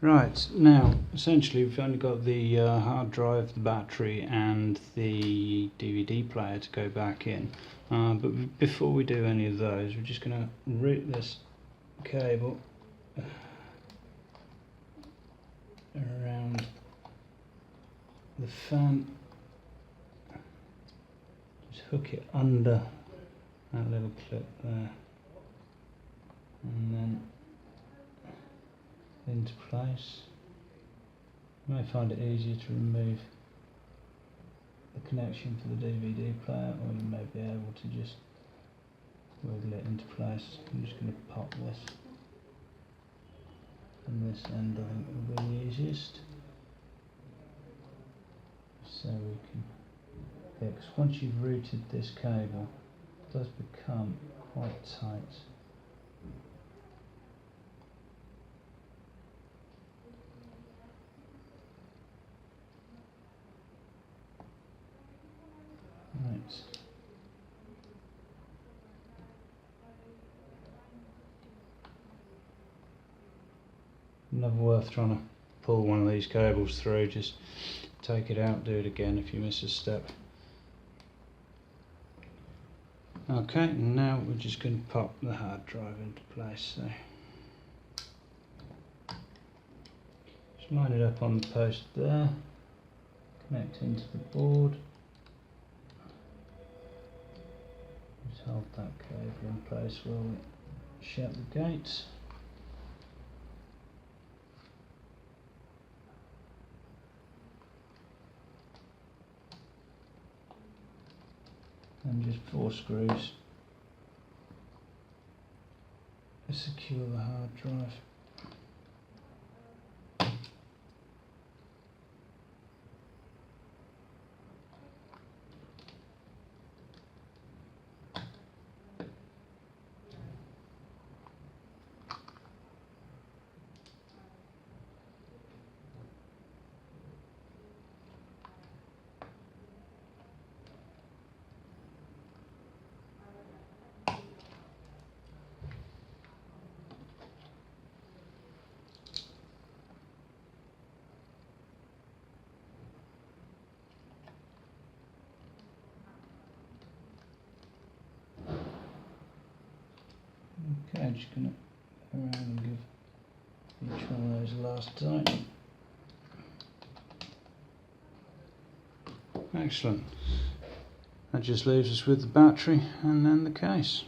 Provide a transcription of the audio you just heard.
Right, now essentially we've only got the hard drive, the battery and the DVD player to go back in, but before we do any of those we're just going to route this cable around the fan, just hook it under that little clip there and then into place. You may find it easier to remove the connection for the DVD player, or you may be able to just wiggle it into place. I'm just going to pop this from this end, I think will be the easiest. So we can fix. Once you've routed this cable, it does become quite tight. Right. Never worth trying to pull one of these cables through, just take it out, do it again if you miss a step. Okay, now we're just going to pop the hard drive into place. So just line it up on the post there, connect into the board. Just hold that cable in place while we shut the gates. And just 4 screws to secure the hard drive. Okay, I'm just going to go around and give each one of those a last tighten. Excellent. That just leaves us with the battery and then the case.